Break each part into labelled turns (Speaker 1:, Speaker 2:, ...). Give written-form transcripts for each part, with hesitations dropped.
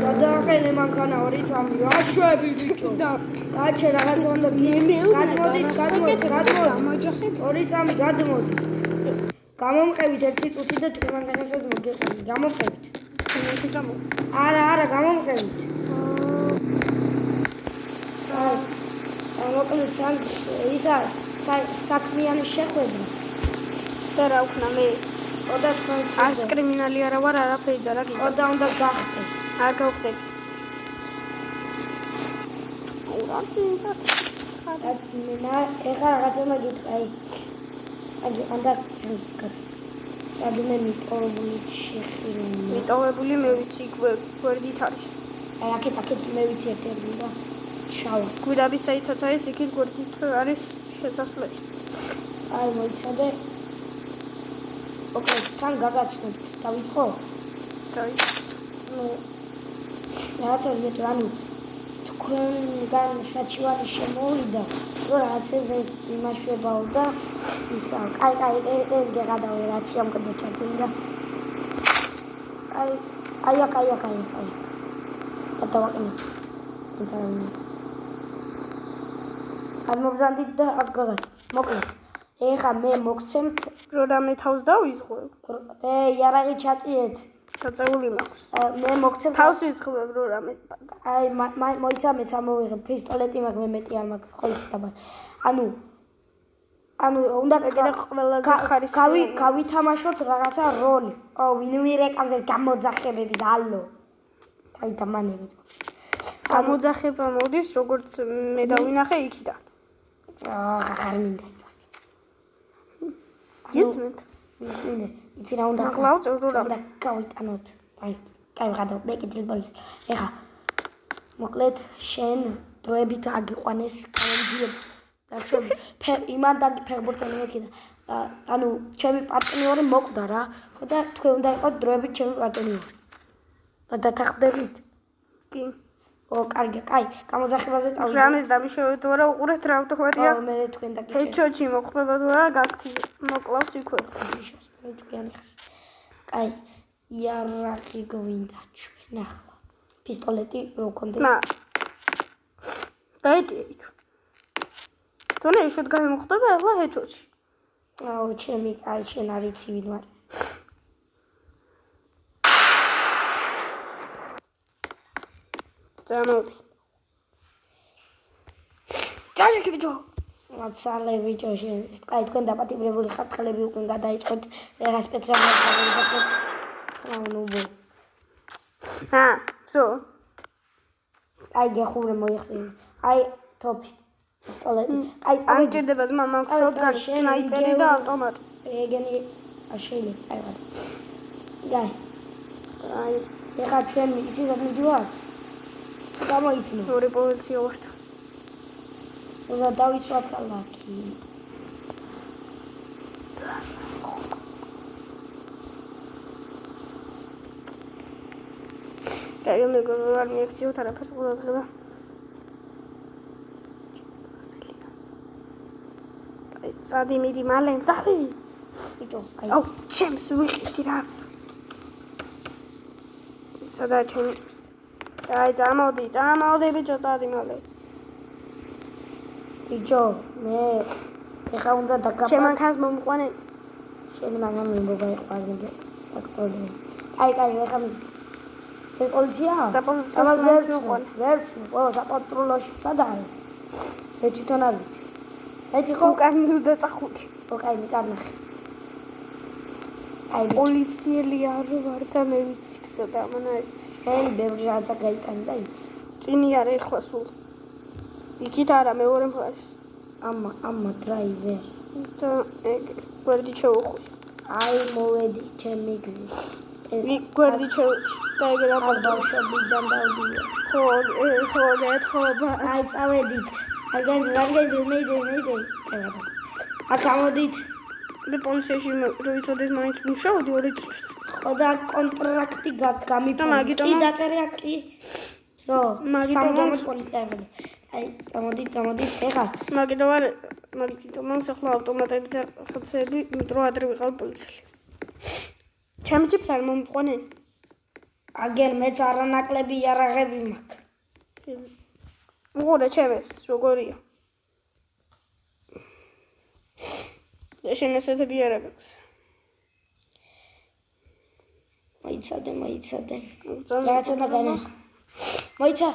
Speaker 1: გადააყენე მანქანა 2 წამი აშვები ბიჭო კაჩე რაღაც უნდა გადმოდით 2 წამი გადმოდით გამომყევით 1 წუთი და თქვენ მანქანასაც მოგეყავით გამომყევით არა გამომყევით მოკლედ თან ისა საქმიანი შეხვედრა
Speaker 2: და რა ვქნა მე
Speaker 1: ოდა თქვენ
Speaker 2: არც კრიმინალი არა ვარ არაფერი და რა გინდა
Speaker 1: ოდა უნდა გახდე
Speaker 2: არ გავხდები
Speaker 1: მენა ეხლა რაღაცა მაგითხრა აი წაგი ანდა კაც სადმე მიტოვებული შეხირული
Speaker 2: მიტოვებული მე ვიცი გვერდით არის
Speaker 1: აი აქეთ მე ვიცი ერთ-ერთი და ჩავა
Speaker 2: გვირაბის საითაც არის იქით გვერდით არის შესასვლელი
Speaker 1: აი მოიცადე ოკეი თან გაგაცნობთ დავიწყო
Speaker 2: ну
Speaker 1: რაღაცა ზეთო ანუ თქვენგან საჩივარი შემოვიდა რომ რაღაცებს ეს იმაშვებაო და ისა კაი ეს გეღადავე რაცია მკდე ჩართული და აი გადავაყენე ინტერნეტი გადმობზანდით და აქ გაგას მოკლედ ეხა მე მოგცემთ
Speaker 2: რო რამე თავს დავიზღვევ
Speaker 1: იარაღი ჩაწიეთ
Speaker 2: ჩაწეული მაქვს
Speaker 1: მე მოგცემ
Speaker 2: თავს ვიზღვევ რო რამე
Speaker 1: აი მოიცა მეც ამოვიღებ პისტოლეტი მაქვს მე მეტი არ მაქვს ხოლმე დაბა ანუ უნდა
Speaker 2: ყველაზე ხარისხიანი
Speaker 1: გავითამაშოთ რაღაცა როლი ვინ მირეკავს ეს გამოძახებები და ალო გაითამანებით
Speaker 2: გამოძახება მოდის როგორც მე დავინახე იქიდან
Speaker 1: აღარ მინდა
Speaker 2: ისმენთ
Speaker 1: იცი რა უნდა
Speaker 2: გახლავთ რო რა
Speaker 1: უნდა გავიტანოთ აი ვღადავ მე კიდევ ბოლოს ეხა მოკლედ შენ დროებით აგიყვანეს გამომძიებ რა შენ იმან და ფეხბურთელი მეთქი და ანუ ჩემი პარტნიორი მოკვდა რა ხო და თქვენ უნდა იყოთ დროებით ჩემი პარტნიორი და დათახდებით
Speaker 2: კი
Speaker 1: კარგი კაი გამოძახებაზე წავიდე
Speaker 2: რამეს დამიშოვეთ ვარა უყურეთ რა ვთქვია
Speaker 1: მე თქვენ და
Speaker 2: ჰეჩოჩი მოხდება თუ რა გაქთი მოკლავს იქვე
Speaker 1: მე თქვენ კაი იარაღი გვინდა ჩვენ ახლა პისტოლეტი რო კონდეს
Speaker 2: დაიტიე იქ თუნე ისეთ გამოხდება ახლა ჰეჩოჩი
Speaker 1: ჩემი კაი შენ არ იცი ვინ ვარ
Speaker 2: წამოდი
Speaker 1: ჯაჟი ბიჭო მაცალე ბიჭო შენ კაი თქვენ დაპატიმრებული ხართ ხელები უკან გადაიწყოთ ეხა სპეციალურად გავიზახოთ ნუ
Speaker 2: всё
Speaker 1: აი გეხურე მოიხსენ აი თოფი პისტოლეტი აი
Speaker 2: ამჭირდება ძმა მაქვს შოტგანი სნაიპერი და ავტომატი
Speaker 1: ეგენი შეიძლება აი ეხა ჩვენ იცით მიდივართ გამოიცნო
Speaker 2: ორი პოლიცია ვართ
Speaker 1: უნდა დავიცვათ ქალაქი
Speaker 2: კაი მეგობრებო არ მიექციოთ არაფერს ყურადღება კაი წადი მიდი მალე წადი
Speaker 1: ბიჭო
Speaker 2: აუ ჩემს ვიყიდი რა სადაა ჩემი აი წამოდი ბიჭო წადი მალე
Speaker 1: ბიჭო მე ეხა უნდა დაგაპა
Speaker 2: ჩემ მანქანას მომყვანე
Speaker 1: შენ მანქანა მომიყვანე კაი ეხა ეს პოლიცია
Speaker 2: საპატრულოში მოყვანე
Speaker 1: ვერც საპატრულოში სად არის მე თვითონ არ ვიცი საერთოდ ხო
Speaker 2: უკან უნდა წახუტი
Speaker 1: კაი მიტანახე აი
Speaker 2: პოლიციელი არ ვარ და მე ვიცი ცოტა ამანაირთი
Speaker 1: შენ ბევრი რაღაცა გაიტანი და იცი
Speaker 2: წინი არა ეხლა სულ იქით არა მეორე მხარეს
Speaker 1: ამა დრაივერ
Speaker 2: და ეგ გვერდი შევუხვი
Speaker 1: აი მოვედი ჩემი გზის
Speaker 2: ეს გვერდი და ეგ რა
Speaker 1: ბავშვებიდან დავდივარ
Speaker 2: ხო გეთხოვა
Speaker 1: აი წავედით აგენ მეიდე აქ ამოდით
Speaker 2: მე პოლიციაში რო ვიცოდეს მაინც მუშაობდი 2 წელს
Speaker 1: ხო და კონტრაქტი გამიფრინდა კი დაწერია კი ზო სამგემოს პოლიცია აი, წამოდით, ეხა.
Speaker 2: მაგიტო მომსახლა ავტომატებით ხაცები, იმიტომ რომ ადრე ვიყავ პოლიციელი. ჩემ ჯიპს არ მომიყვანენ.
Speaker 1: აგერ მეც არანაკლები იარაღები მაქვს.
Speaker 2: უყურე ჩემებს, როგორია. შენ ესეთები არ აქვს.
Speaker 1: მოიცადე. რაღაც უნდა განა. მოიცა.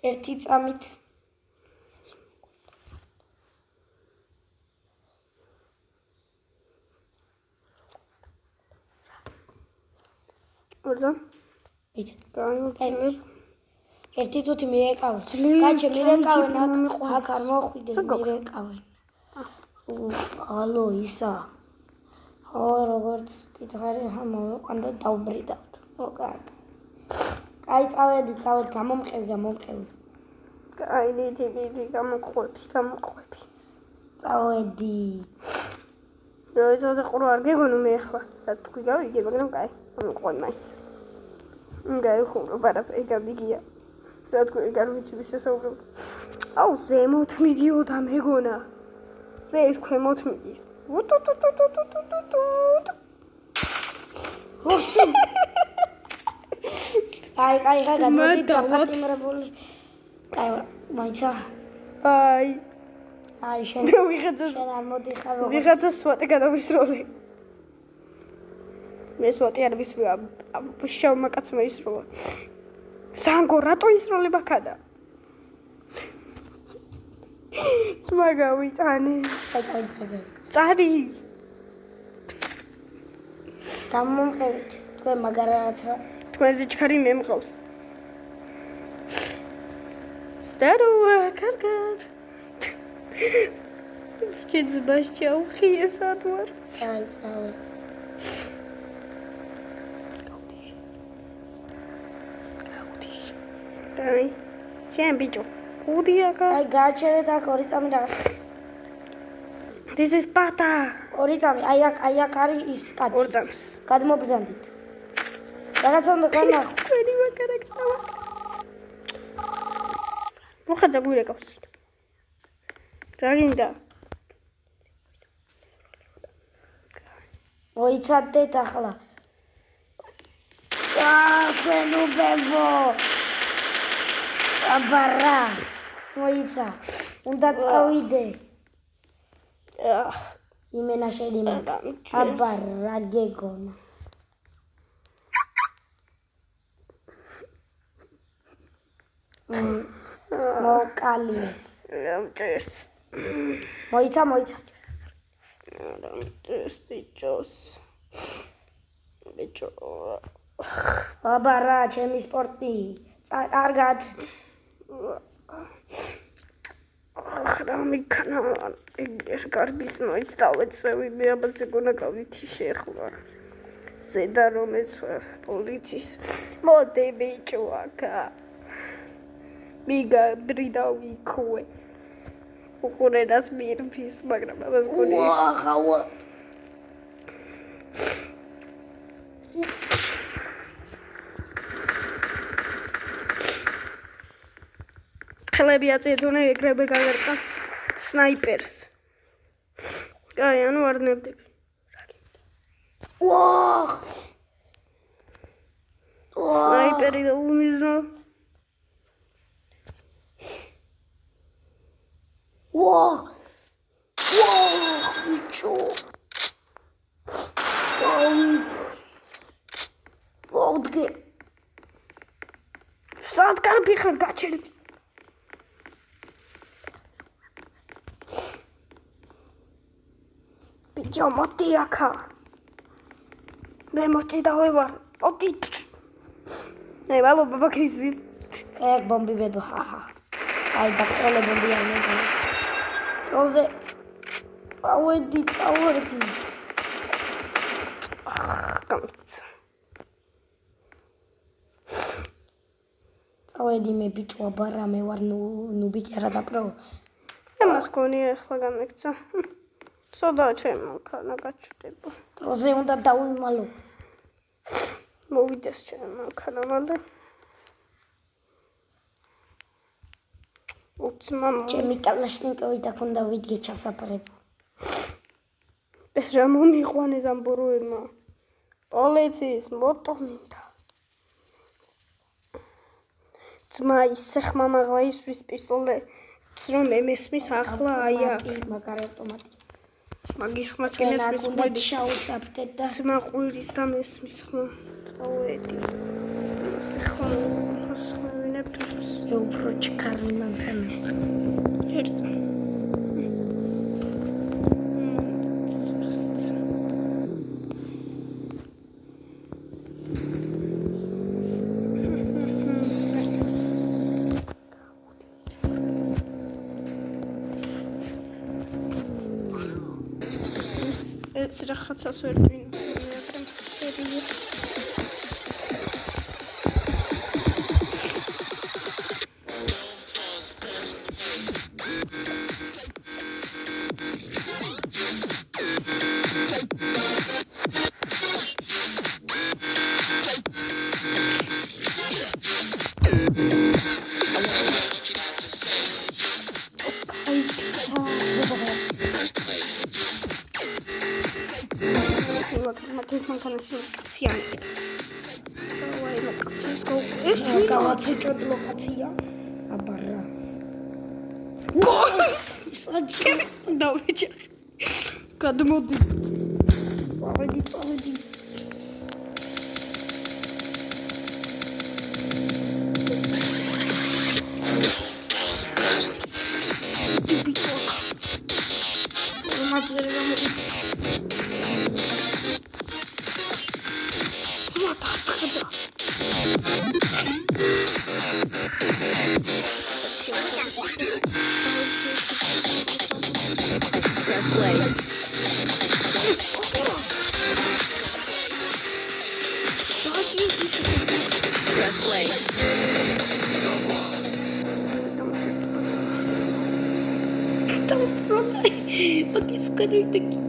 Speaker 1: ერთი წამით.
Speaker 2: ორზა?
Speaker 1: იცი.
Speaker 2: გაიმოწმებ.
Speaker 1: ერთი თუთი მირეკავენ. გაჩე მირეკავენ აქ არ მოხვიდე მირეკავენ. ალო ისა. როგორც კითხარი მოვიყვანდა დავბრიდავთ. მოკარგ. აი წავედი, გამომყევი.
Speaker 2: აი დიდი გამოყვები.
Speaker 1: წავედი.
Speaker 2: როცა ყურო არ გეგონო მე ახლა. რა თქვი გავიგე, მაგრამ კაი, გამოყვები მაინც. გაიხურო, პარაფერი გამიგია. რა თქვი, არ ვიცი ვის ესაუბრებ. აუ, ზემოთ მიდიოდა მეგონა. ზე ის ქვემოთ მიდის.
Speaker 1: აი, გადმოდი დაპატიმრებული. აი, მაიცა. აი, შენ არ მოდიხარ როგორ.
Speaker 2: ვიღაცა სვატი გადავისროლე. მე სვატი არ ვისროლა. შავმა კაცმა ისროლა. სანგო, რატო ისროლება ხადა? წმაგავიტანე.
Speaker 1: აი.
Speaker 2: წარი.
Speaker 1: გამომყევით. თქვენ მაგარაცა.
Speaker 2: თქვენზე ჩქარი მე მყავს. Здорово, კარგად. Შეძბას ჩაუხიე სადვარ.
Speaker 1: აი, წავე.
Speaker 2: აი, შენ ბიჭო. გუდიაკა.
Speaker 1: აი, გააჩერეთ აქ 2 წამი რაღაც.
Speaker 2: This is pata.
Speaker 1: 2 წამი, აი აქ არის ის კაცი.
Speaker 2: 2 წამს.
Speaker 1: გადმობრძანდით. რაღაცა უნდა განახო.
Speaker 2: Ვერი მაგარაკავა. მოხადა გვირეკავს. რა გინდა?
Speaker 1: მოიცადეთ ახლა. ქვენუბებო. აბარა. მოიცა. უნდა წავიდე. იმენა შენი მაქვს. აბარა გეგონა. მოკალიეს.
Speaker 2: ამჭერს.
Speaker 1: მოიცა.
Speaker 2: ამჭერს ბიჭოს. ბიჭო.
Speaker 1: აბარა, ჩემი სპორტი. კარგად.
Speaker 2: ახლა მიქნა ეს კარგის ნოიც დავეცევი მე აბაზე გონა გავითი შეხლა. ზედა რომ ეს პოლიციის მოდი ბიჭო აკა. მიგა ბრიდავიქوي. უყურებას მირფის, მაგრამ ამას გონი.
Speaker 1: ხავა.
Speaker 2: ხელები აწედონა ეგრევე გაგერტყა სნაიპერს. აი, ანუ არ ნებდები.
Speaker 1: ვაჰ!
Speaker 2: სნაიპერი და უმიზო.
Speaker 1: ვაჰ! ბიჭო. ვაუდგე.
Speaker 2: სად კარგი ხარ გაჩერდი. ბიჭო, მოდი აქა. მე მოჭი დავევარ. მოდი. აი, ბაბა ქრისვის.
Speaker 1: ეგ ბომბი ბედო, ხაჰა. აი, დაკოლე ბომბი არ მეგონა. როზე. წავედი.
Speaker 2: გამიცა.
Speaker 1: წავედი მე ბიჭო, აბარა მე ვარ ნუბი კი არა დაპრო.
Speaker 2: ამას გონია ახლა გამექცა. სოდა ჩემო ქანა გაჩდება.
Speaker 1: როზე უნდა დავიმალო.
Speaker 2: მოვიდეს ჩემო ქანა მალე. ძმამ
Speaker 1: ჩემი კალაშნიკოვი და ქონდა ვიდგე ჩასაფრებო.
Speaker 2: რა მომიყვანეს ამ ბოროერმა. პოლიციის მოტო მინდა. ძმა ისე ხმამაღლა ისვის პისტოლეტს რომ მესმის ახლა აი აქ.
Speaker 1: მაგარი ავტომატი.
Speaker 2: მაგის ხმაც კი მესმის
Speaker 1: უნდა ჩაუსაფრდეთ და
Speaker 2: ძმა ყვირის და მესმის ხმა. წავედი. ისე ხმა ვინებთ ეს.
Speaker 1: უფრო ჩქარი მანქანა.
Speaker 2: ერთსა. ეს რაღაცას ვერ ვინმე
Speaker 1: გავაცეჭოთ ლოკაცია. აბარა. საჭი
Speaker 2: დავეჭა. გადმოდი.
Speaker 1: წავედი. Bakis kadardaki.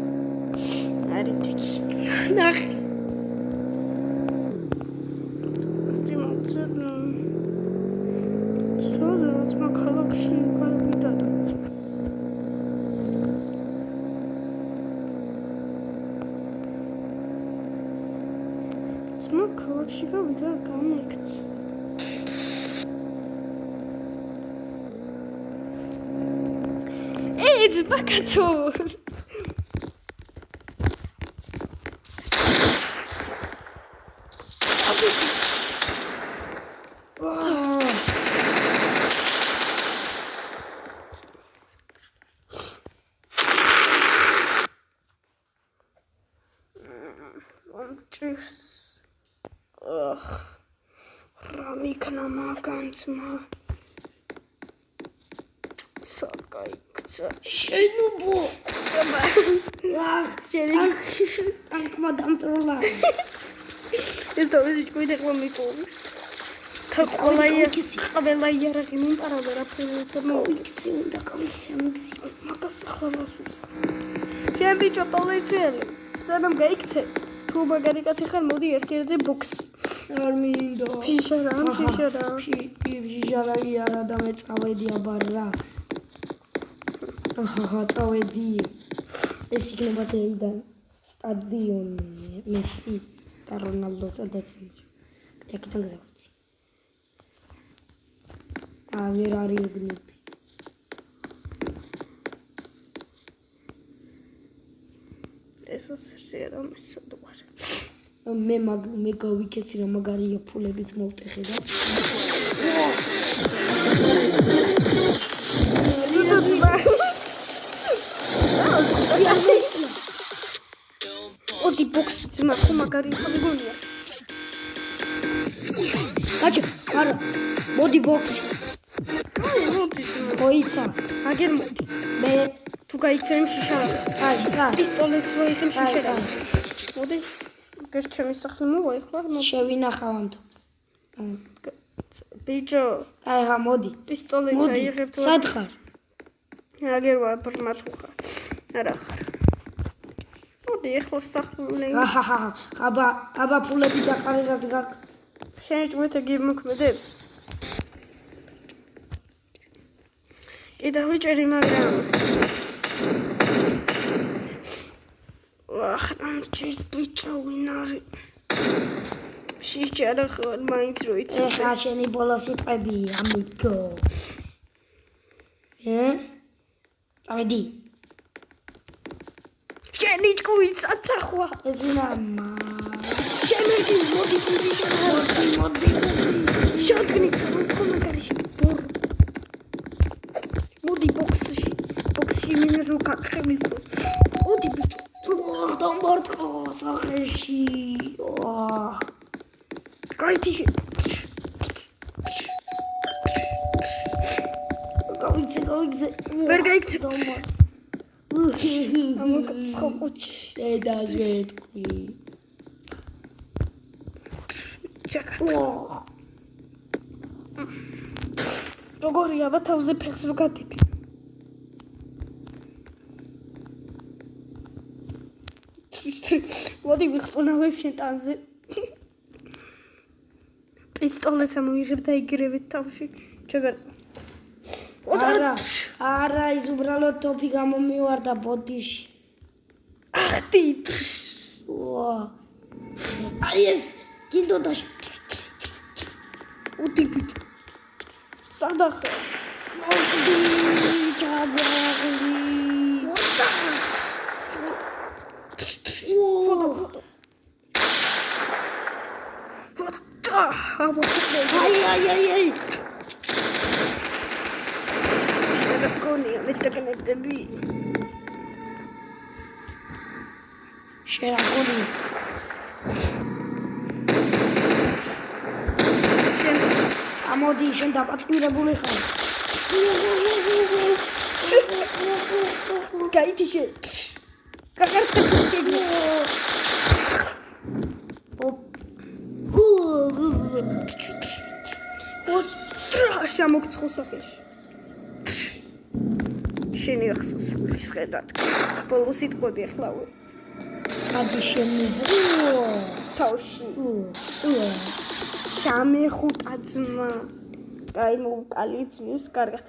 Speaker 2: Ariteki.
Speaker 1: Nah.
Speaker 2: Smoke ქალაქში გავიდა გამიქც. It's ბაკაცო. Ramikna magantsma. Sakaikca.
Speaker 1: Shenubo. Tankma დამტროლა.
Speaker 2: ეს დავიზით გვიდა მომიტოვი. ყველა იარაღი მომპარავდა რა
Speaker 1: მოვიქცი უნდა გავიქცი ამიქცი.
Speaker 2: მაგას ახლა მასუს. შენ ბიჭო პოლიციელი. სანამ გაიქცე. თუ მაგარი კაცი ხარ მოდი ერთ-ერთზე ბოქსი.
Speaker 1: არ მინდა.
Speaker 2: ფიშარა.
Speaker 1: ფიშარა იარა და მე წავედი აბარა. აჰა წავედი. ეს იქნება დერიდან სტადიონი მესი და რონალდო სადაცემ. ეკიდან გზავდი. ვერ არის უბნები.
Speaker 2: ესოც შეიძლება მისადوار.
Speaker 1: მე გავიქეცი რა მაგარია ფულებიც მოვტეხე და
Speaker 2: ოდი ბოქსი ძმა ხო მაგარი ხარ გონია.
Speaker 1: აჩა არა მოდი ბოქსი.
Speaker 2: მოდი
Speaker 1: ოიცა
Speaker 2: აგერ მოდი.
Speaker 1: მე
Speaker 2: თუ გაიქცე იმ შიშარად.
Speaker 1: აი სა
Speaker 2: პისტოლეტს რო ისე შიშერად. მოდი გერ ჩემი სახლი მოვა ეხლა მოდი.
Speaker 1: შევინახავ ამ თავს.
Speaker 2: ბიჭო
Speaker 1: აი რა მოდი
Speaker 2: პისტოლეტს აიღებ თუ
Speaker 1: სად ხარ?
Speaker 2: აგერ ვარ ბრმათუხა. არა ხარ. მოდი ეხლა სახლი.
Speaker 1: აჰა აბა ფულები დაყარე რაც გაქვს.
Speaker 2: შენ ჭმეთ ეგ მოქმედებს. კიდევ ვიჭერი, მაგრამ ახლა მჭირს ბიჭო ვინ არის? შეჭარა ხარ მაინც რო იცი.
Speaker 1: ეხლა შენი ბოლო სიტყვები ამიგო. წავედი.
Speaker 2: შენი ჭკუი წაცახვა.
Speaker 1: ეს ვინამა?
Speaker 2: შენი მოდი. შოთნი ხომ კარში ბორ. მოდი ბოქსში მინე რო გაკრები. მოდი ბიჭო.
Speaker 1: დამბარტყო სახეში.
Speaker 2: გაიჩი.
Speaker 1: გავიგზე.
Speaker 2: ვერ გაიქცე.
Speaker 1: ამოცხოპუჩი. დედაზე თქვი.
Speaker 2: როგორია თავზე ფეხს რო გადები. მოდი ვიხტუნავებ შენ ტანზე. პისტოლეტს ამოიღებ და იგრევით თავში. ჩაგარტყა.
Speaker 1: არა, ის უბრალოდ ტოპი გამომივარდა ბოდიში.
Speaker 2: ახტი.
Speaker 1: აი ეს გინდოდა
Speaker 2: უდი ბიჭო. სადახა.
Speaker 1: მოდი ჩაძაღლი. აი.
Speaker 2: Dragonia metterkennebi.
Speaker 1: Შერაგონი. ამოდი შენ დაპატიმრებული ხარ.
Speaker 2: გაიტიშე. გაგარტყე. ტრაშა მოგცხო სახეში. შენი ახსოვს ის ხედავთ. ბოლო სიტყვები ახლავე.
Speaker 1: წადი შენი.
Speaker 2: თავში. შამე ხუტა ძმა. აი მოვკალი ძლივს კარგად.